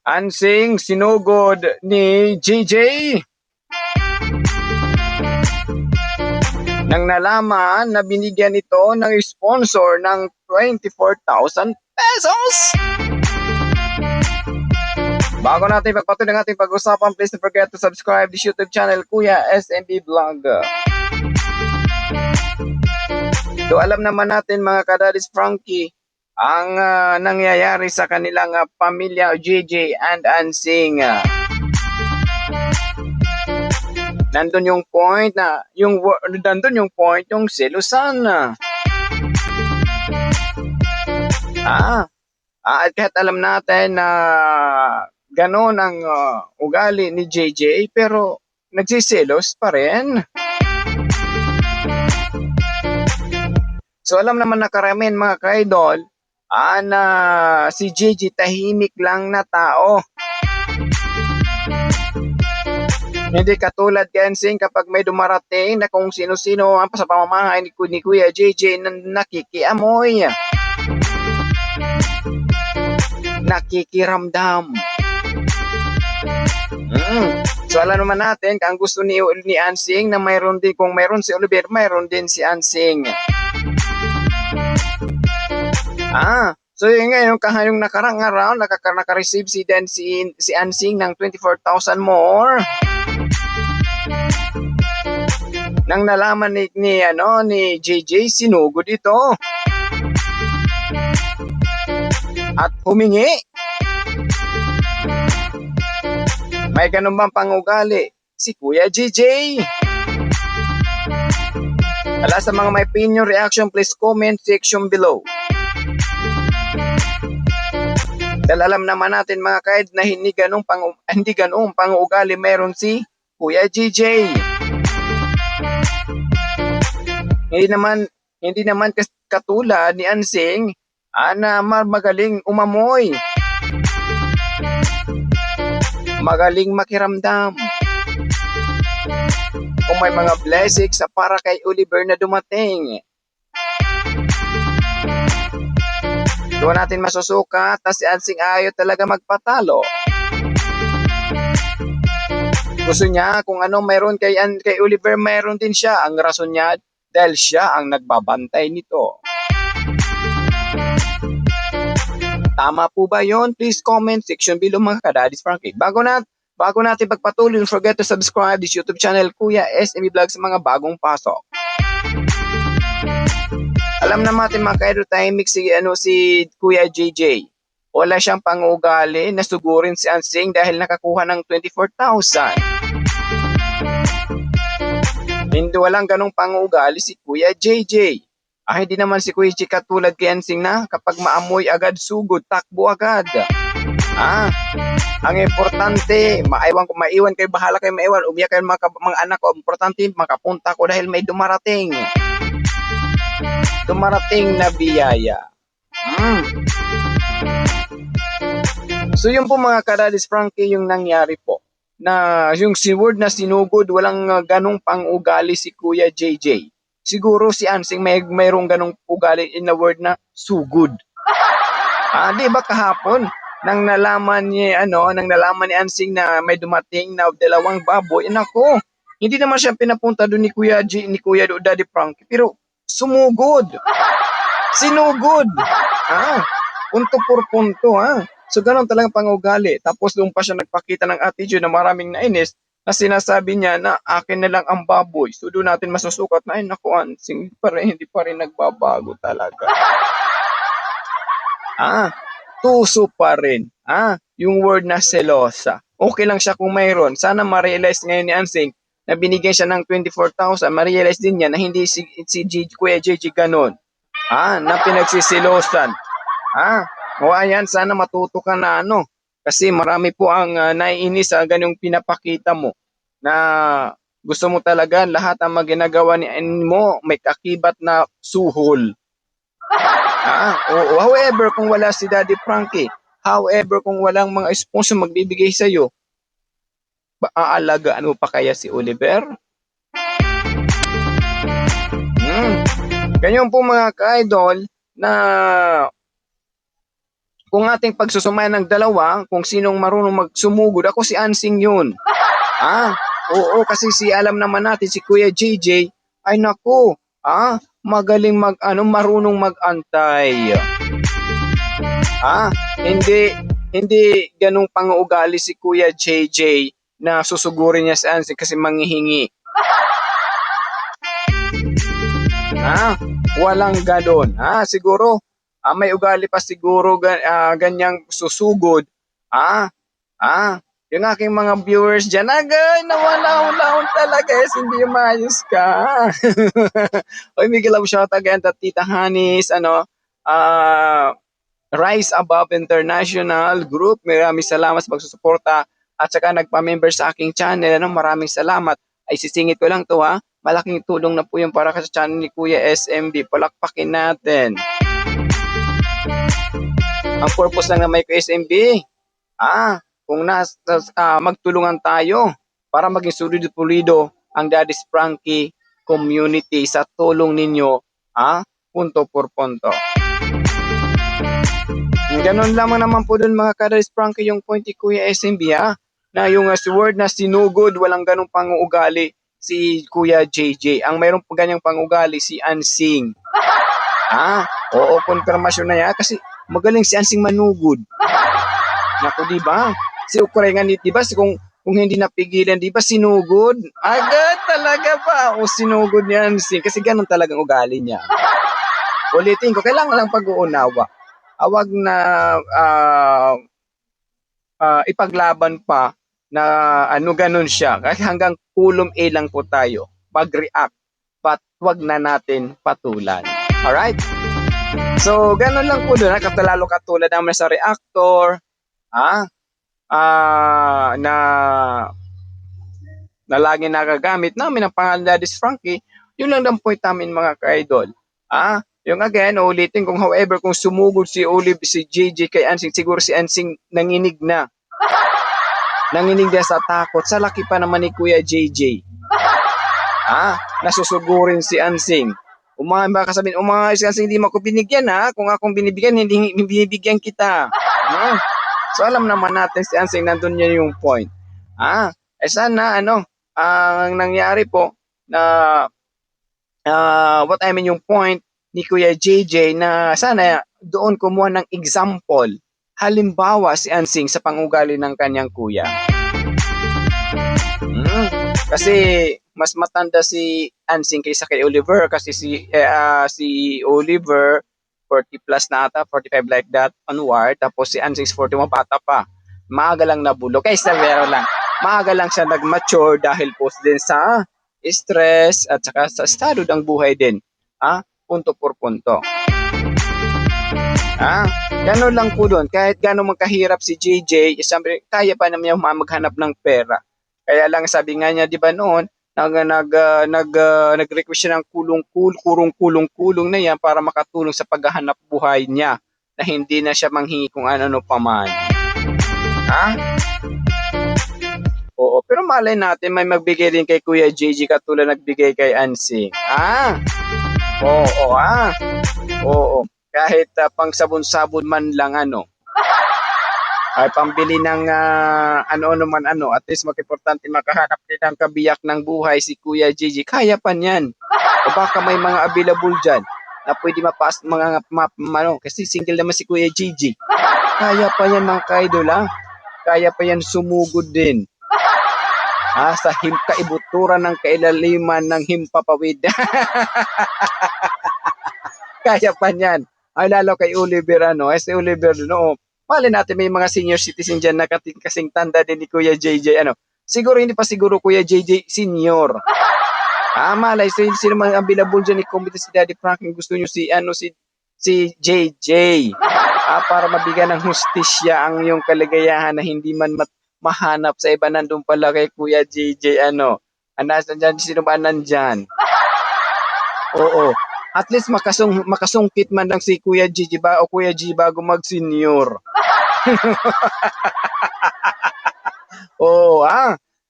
Ansing sinugod ni JJ nang nalaman na binigyan ito ng sponsor ng 24,000 pesos. Bago natin pagpatuloy ng ating pag-usapan, please don't forget to subscribe this YouTube channel, Kuya SMB Vlog. So alam naman natin mga kadadis Frankie, ang nangyayari sa kanilang pamilya JJ and Ansing. Nandun yung point yung selusan. At kahit alam natin na gano'n ang ugali ni JJ, pero nagsiselos pa rin. So alam naman na karamihan mga ka-idol, na si JJ tahimik lang na tao. Hindi katulad kay Ansing kapag may dumarating na kung sino-sino sa pamamahay ni Kuya JJ na nakikiamoy. Nakikiramdam. So alam naman natin kung gusto ni Ansing na mayroon din, kung mayroon si Oliver, mayroon din si Ansing. So yun ngayon, yung nakarang araw, naka-receive si Ansing ng 24,000 more. Nang nalaman ni JJ, sinugod ito. At humingi. May ganun bang pangugali si Kuya JJ? Sa mga may opinion, reaction, please comment section below. Dahil alam naman natin mga kaid na hindi ganung pangugali meron si Kuya JJ. Hindi naman katulad ni Ansing na magaling umamoy. Magaling makiramdam. Kung may mga blessings para kay Oliver na dumating. Doon natin masusukat na si Ansing ayaw talaga magpatalo. Gusto niya kung anong mayroon kay Oliver, mayroon din siya. Ang rason niya, dahil siya ang nagbabantay nito. Tama po ba yon? Please comment section below mga kadadis Frankie. Bago natin pagpatuloy, don't forget to subscribe this YouTube channel, Kuya SMB Vlog, sa mga bagong pasok. Alam na natin mga kaidol, tahimik si Kuya JJ. Wala siyang pangugali na sugurin si Ansing dahil nakakuha ng 24,000. Hindi walang ganong pangugali si Kuya JJ. Hindi naman si Kuya JJ katulad kay Ansing na kapag maamoy agad sugod, takbo agad. Ang importante, maiwan kayo, bahala kayo maiwan, umiyak kayo mga anak ko, importante makapunta ko dahil may dumarating na biyaya. So yun po mga kadadis Frankie yung nangyari po. Na yung word na sinugod, walang ganong pang-ugali si Kuya JJ. Siguro si Ansing mayroong ganong ugali in the word na sugod. Di ba kahapon nang nalaman ni Ansing na may dumating na dalawang baboy, nako, hindi naman siya pinapunta doon ni Kuya Daddy Frankie, pero sumugod. Sinugod. Punto por punto, So ganun talagang pangugali. Tapos doon pa siya nagpakita ng attitude na maraming nainis na sinasabi niya na akin na lang ang baboy. So doon natin masusukat na naku, Ansing hindi pa rin nagbabago talaga. Tuso pa rin. Yung word na selosa. Okay lang siya kung mayroon. Sana ma-realize ngayon ni Ansing na binigyan siya ng 24,000. Ma-realize din niya na hindi si Kuya JJ ganun. Na pinagsisilosan. Ayan, sana matuto ka na kasi marami po ang naiinis sa ganyong pinapakita mo na gusto mo talaga lahat ang ginagawa mo may kakibat na suhol. However, kung wala si Daddy Frankie, kung walang mga sponsor magbibigay sa iyo, aalagaan mo pa kaya si Oliver? Ganyan po mga ka-idol na kung ating pagsusumayan ng dalawa, kung sinong marunong magsumugod, ako si Ansing yun. Oo, kasi alam naman natin si Kuya JJ, ay naku, magaling marunong magantay. Hindi ganung pang-uugali si Kuya JJ na susugurin niya si Ansing kasi manghihingi. Walang ganon. Siguro, may ugali pa siguro ganyang susugod. Yung aking mga viewers dyan, agay, nawala-hulaon talaga, hindi umayos ka. Oy, Miguel Love, shout again at Tita Hanis, Rise Above International Group. Maraming salamat sa pagsusuporta at saka nagpa-member sa aking channel. Maraming salamat. Ay sisingit ko lang to Malaking tulong na po yung para sa channel ni Kuya SMB. Palakpakin natin. Ang purpose lang na may Kuya SMB, kung magtulungan tayo para maging sulido-pulido ang Daddy's Frankie community sa tulong ninyo, punto por punto. Ganon lamang naman po dun mga ka-Daddy's Frankie yung point ni Kuya SMB na yung word na sinugod, walang ganong pang-uugali si Kuya JJ. Ang mayroong ganyang pang-ugali si Ansing. Oo, konfirmasyon na yan kasi magaling si Ansing manugod. Naku, di ba? Si Ukray nga, di ba? Kung hindi napigilan, di ba sinugod? Agad talaga ba? O sinugod ni Ansing kasi ganon talagang ugali niya. Ulitin ko, kailangan lang pag-uunawa. Awag na ipaglaban pa na ganon siya. Kasi hanggang kulom A lang po tayo. Pag-react. But wag na natin patulan. Alright? So, ganon lang po doon. Lalo katulad naman sa reactor. Na lagi nagagamit namin ang pangalan Daddy's Frankie. Yun lang ang point namin mga ka-idol. Yung again, ulitin kung however, kung sumugod si Olive, si JJ kay Ansing, siguro si Ansing nanginig na. Nanginig na sa takot. Sa laki pa naman ni Kuya JJ. Nasusugurin si Ansing. Baka sabihin, si Ansing, hindi mo ako binigyan Kung akong binibigyan, hindi binibigyan kita. So alam naman natin si Ansing, nandun niya yung point. Sana, ang nangyari po, na what I mean yung point, ni Kuya JJ na sana doon kumuha ng example. Halimbawa si Ansing sa pangugali ng kanyang kuya. Kasi mas matanda si Ansing kaysa kay Oliver kasi si Oliver 40 plus na ata, 45 like that onward, tapos si Ansing 41 bata pa. Maaga lang nabulok. Kaysa lang. Maaga lang siya nag-mature dahil po din sa stress at saka sa estado ng buhay din. Punto por punto. Gano'n lang po doon. Kahit gano'n magkahirap si JJ, sabi, kaya pa naman niya maghanap ng pera. Kaya lang sabi nga niya, di ba noon, nag-request siya ng kulong-kulong na yan para makatulong sa paghahanap buhay niya na hindi na siya manghingi kung ano pa man. Oo, pero malay natin may magbigay din kay Kuya JJ katulad nagbigay kay Ansing. Oo. Kahit pang sabon-sabon man lang ay pambili ng at least importante makahanap din ng kabiyak ng buhay si Kuya JJ. Kaya pa niyan. O baka may mga available dyan na pwede mapas kasi single naman si Kuya JJ. Kaya pa yan mga kaidol Kaya pa yan sumugod din. Sa kaibuturan ng kailaliman ng himpapawid. Kaya pa niyan. Ay lalo kay Oliver si Oliver mali natin may mga senior citizen dyan na kasing tanda din ni Kuya JJ siguro hindi pa siguro Kuya JJ senior. Malay sino man available dyan i-comment si Daddy Frankie gusto nyo si JJ para mabigyan ng hustisya ang yung kaligayahan na hindi man mahanap sa iba. Nandun pala kay Kuya JJ sino ba nandyan? Oo. At least makasungkit man lang si Kuya JJ o Kuya G bago mag-senior. Oo,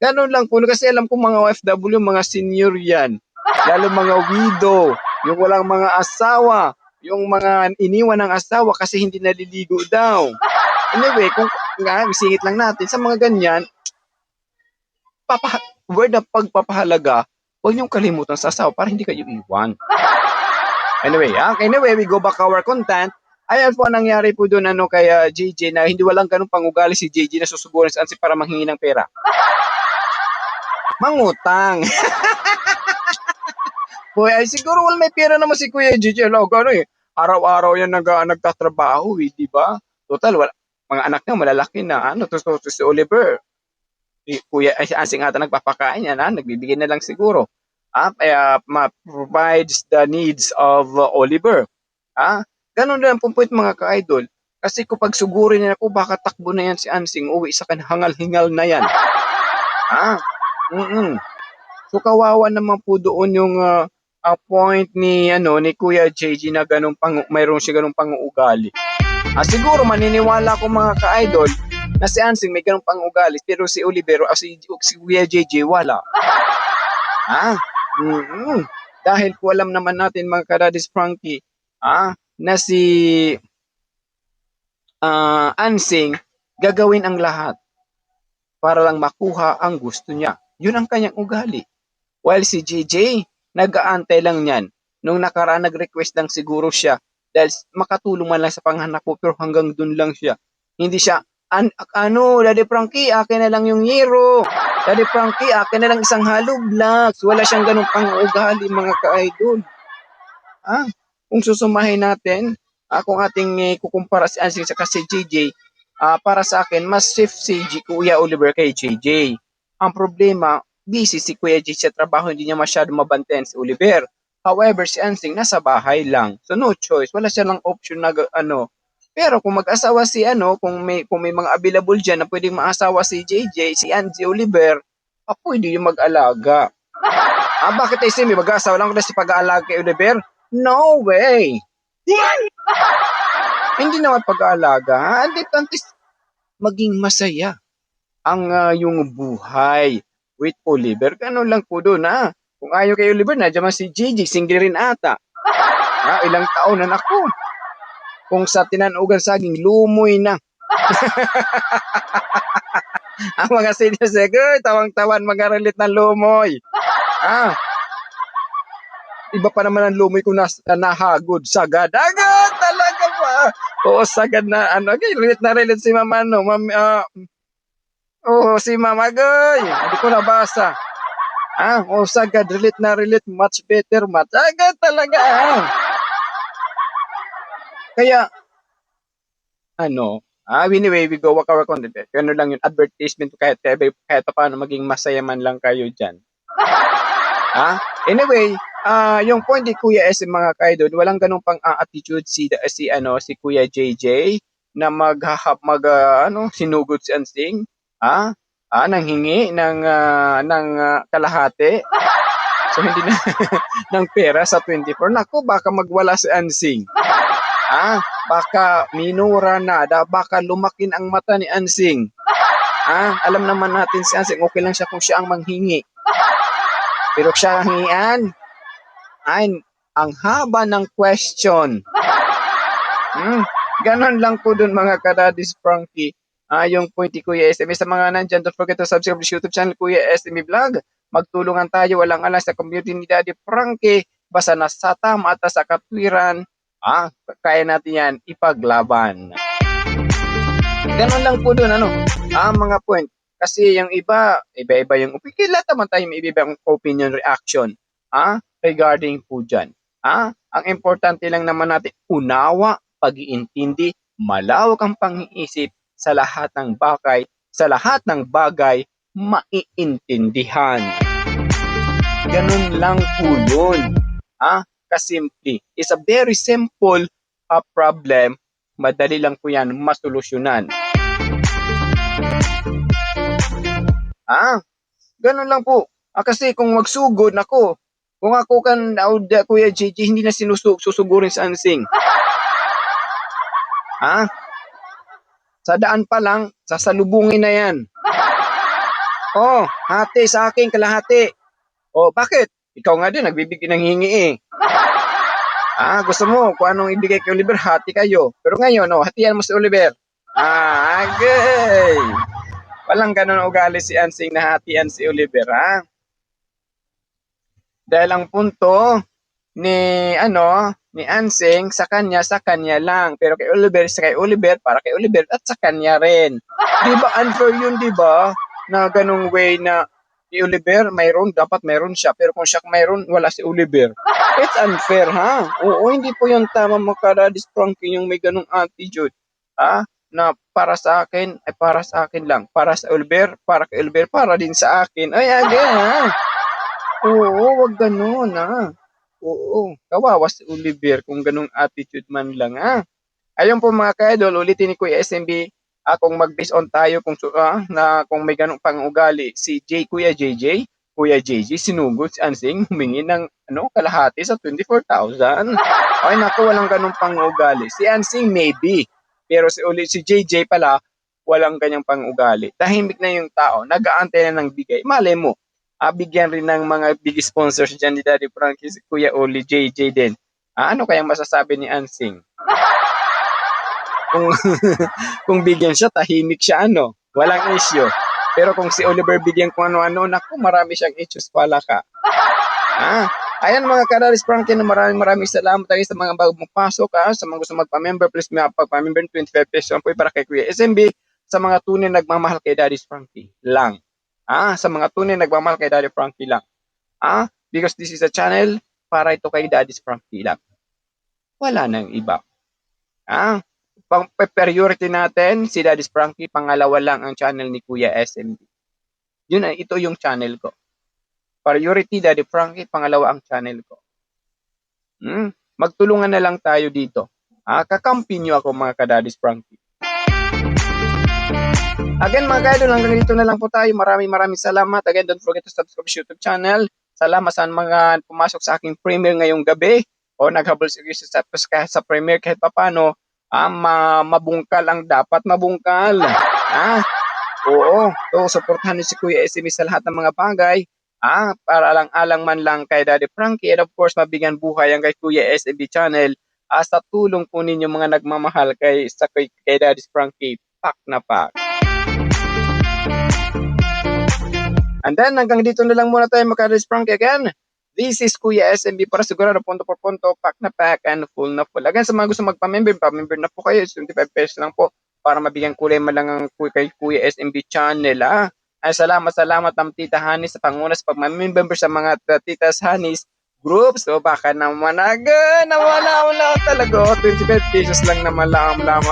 ganun lang po. Kasi alam ko mga OFW, mga senior yan. Lalo mga widow, yung walang mga asawa, yung mga iniwan ng asawa kasi hindi naliligo daw. Anyway, kung nga, isingit lang natin sa mga ganyan, word na pagpapahalaga, huwag niyong kalimutan sa asawa para hindi kayo iwan. Anyway, we go back our content. Ayan po ang nangyari po doon kay JJ na hindi walang ganung pangugali si JJ na susuburin sa ansi para manghingi ng pera. Mangutang. Boy, ay siguro wala may pera naman si Kuya JJ. Araw-araw yan nagtatrabaho, di ba? Total, mga anak niya malalaki na. To si Oliver. Kuya, ay si Ansing ata nagpapakain yan, nagbibigay na lang siguro. Provides the needs of Oliver. Ganun lang po mga ka-idol. Kasi kung pagsugurin niya ako, baka takbo na yan si Ansing, uwi sa hangal-hingal na yan. So kawawa naman po doon yung point ni Kuya JJ na mayroon siya ganung pang-uugali. Siguro maniniwala ko mga ka-idol na si Ansing may ganung pang-uugali pero si Oliver si Kuya JJ wala. Dahil po alam naman natin mga kadadis Frankie na si Ansing gagawin ang lahat para lang makuha ang gusto niya. Yun ang kanyang ugali. While si JJ, nag-aantay lang niyan. Nung nakaraan, nag-request lang siguro siya dahil makatulong man lang sa panghanap po pero hanggang dun lang siya. Hindi siya, Daddy Frankie, akin na lang yung Yero. Daddy Frankie, akin na lang isang hollow blocks. Wala siyang ganung pang-ugali mga ka-idol. Kung susumahin natin, kung ating kukumpara si Ansing sa si JJ, para sa akin, mas safe si Kuya Oliver kay JJ. Ang problema, busy si Kuya JJ sa trabaho, hindi niya masyado mabantayan si Oliver. However, si Ansing nasa bahay lang. So no choice, wala siya lang option na Pero kung mag-asawa si kung may mga available diyan na pwedeng maasawa si JJ, si Oliver, pwede yung mag-alaga. Bakit si may mag-asawa lang kasi pag-aalaga kay Oliver? No way. Hindi naman pag-aalaga, antes maging masaya ang yung buhay with Oliver. Ganun lang po doon Kung ayaw kay Oliver, nadyan man si JJ, single rin ata. Ilang taon na ako. Kung sa tinanugan saging, lumoy na. Ang mga senior secret, tawang-tawan mag-relate ng lumoy. Iba pa naman ang lumoy kung nahagod, sagad. Agad talaga pa. Oo, sagad na relate si Mama si Mama Goy. Hindi ko nabasa. Sagad, relate, much better, much. Agad talaga. Kaya, anyway, we go work our content. Ano lang yung advertisement kahit paano maging masaya man lang kayo dyan. Anyway, yung point ni Kuya S mga kaidol, walang ganung pang-attitude si Kuya JJ na sinugod si Ansing, nanghingi ng kalahati. So hindi na ng pera sa 24. Naku, baka magwala si Ansing. Baka minura na, baka lumakin ang mata ni Ansing. Alam naman natin si Ansing, okay lang siya kung siya ang manghingi. Pero siya ang hingian, ang haba ng question. Ganon lang po dun mga kadadis Frankie. Yung point ni Kuya SME sa mga nandyan, don't forget to subscribe to YouTube channel Kuya SME Vlog. Magtulungan tayo, walang alas sa community ni Daddy Frankie. Basta nasa tama at sa katwiran, kaya natin yan ipaglaban. Ganon lang po dun, mga point. Kasi yung iba-iba yung opinion. Lahat naman tayo may iba-ibang opinion, reaction, regarding po dyan. Ang importante lang naman natin, unawa, pag-iintindi, malawak ang pang-iisip sa lahat ng bagay, maiintindihan. Ganun lang po yun. Kasimple. It's a very simple problem. Madali lang po yan masolusyonan. Ganun lang po. Kasi kung magsugod, kung ako Kuya JJ, hindi na susugurin sa Ansing. Sa daan pa lang, sasalubungin na yan. Hati sa akin, kalahati. Bakit? Ikaw nga din, nagbibigay ng hingi Gusto mo kung anong ibigay kay Oliver, hati kayo. Pero ngayon, hatian mo si Oliver. Okay. Walang ganun ugali si Ansing na hatian si Oliver, ha? Dahil ang punto ni Ansing sa kanya lang. Pero kay Oliver, para kay Oliver at sa kanya rin. Di ba unfair yun, di ba? Na ganung way na si Oliver dapat mayroon siya. Pero kung siya mayroon, wala si Oliver. It's unfair, ha? Oo, hindi po yung tama mo kadadis Frankie yung may ganung attitude. Ha? Na para sa akin, ay para sa akin lang. Para sa Oliver, para kay Oliver, para din sa akin. Ay, again, ha? Oo, wag ganun, ha? Oo, kawawa si Oliver kung ganung attitude man lang, ha? Ayun po mga ka-idol, ulitin ni Kuya SMB, kung mag-base on tayo na kung may ganung pang-ugali si Kuya JJ, sinugod si Ansing, humingi ng kalahati sa 24,000. Ay naku, walang ganung pang-ugali. Si Ansing maybe, pero si JJ pala, walang ganyang pang-ugali. Tahimik na yung tao, nag-aantay na ng bigay. Malay mo, bigyan rin ng mga big sponsors dyan ni Daddy Frankie, si Kuya Oli, JJ din. Ano kayang masasabi ni Ansing? Kung kung bigyan siya, tahimik siya, walang issue. Pero kung si Oliver bigyan kung ano-ano, naku, marami siyang issues pala ka. Ayan mga Kadaris Frankie, maraming salamat tayo sa mga bagong pasok, sa mga gusto magpa-member, please pagpa-member 25 pesos po para kay Kuya SMB, sa mga tunay nagmamahal kay Daddy Frankie lang. Sa mga tunay nagmamahal kay Daddy Frankie lang. Because this is a channel para ito kay Daddy Frankie lang. Wala nang iba. Priority natin si Daddy Frankie, pangalawa lang ang channel ni Kuya SMB. Ito yung channel ko. Priority Daddy Frankie, pangalawa ang channel ko. Magtulungan na lang tayo dito. Kakampi nyo ako mga ka-Daddy Frankie. Again mga ka-idol, hanggang dito na lang po tayo. Maraming salamat. Again, don't forget to subscribe sa YouTube channel. Salamat sa mga pumasok sa aking premiere ngayong gabi o naghabol sa premiere kahit papano. Mabungkal ang dapat mabungkal. Oo. So, supportahan niyo si Kuya SMB sa lahat ng mga bagay. Para alang-alang man lang kay Daddy Frankie. And of course, mabigyan buhay ang kay Kuya SMB channel. Sa tulong po ninyo mga nagmamahal kay Daddy Frankie. Pak na pak. And then, hanggang dito na lang muna tayo mga Daddy Frankie again. This is Kuya SMB para sigurado punto por punto, pack na pack, and full na full. Again, sa mga gusto magpa-member na po kayo, 25 pesos lang po para mabigyan kulay man lang ang kay Kuya SMB channel. Ay salamat ng Tita Hanis sa panguna sa pag-member sa mga Titas Hanis groups. So baka naman nawala talaga. 25 pesos lang naman lamang.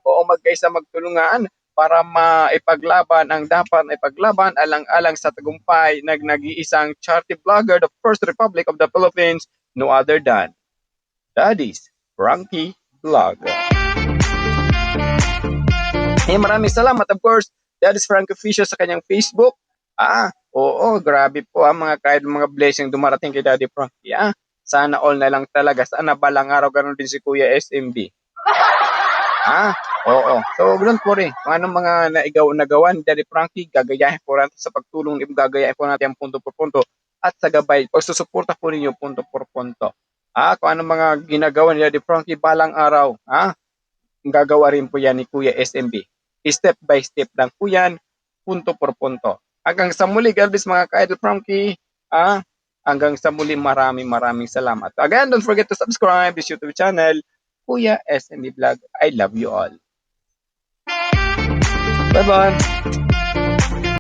Oo, magkaisa magtulungan para maipaglaban ang dapat na ipaglaban alang-alang sa tagumpay nag-iisang charity vlogger, the First Republic of the Philippines, no other than Daddy's Frankie Vlogger. Maraming salamat, of course, Daddy's Frankie Official sa kanyang Facebook. Oo, grabe po mga mga blessing dumarating kay Daddy Frankie. Sana all na lang talaga. Sana balang araw ganun din si Kuya SMB. Oo. So, don't worry. Kung anong mga nagawa ni Daddy Frankie, gagayahin po natin sa pagtulong, gagayahin po natin ang punto por punto at sa gabay, pagsusuporta po ninyo punto por punto. Kung anong mga ginagawa ni Daddy Frankie balang araw, gagawa rin po yan ni Kuya SMB. Step by step lang po yan, punto por punto. Hanggang sa muli, God bless mga ka-idol Frankie. Hanggang sa muli, maraming salamat. Again, don't forget to subscribe this YouTube channel, Kuya SMB Vlog. I love you all. Bye-bye.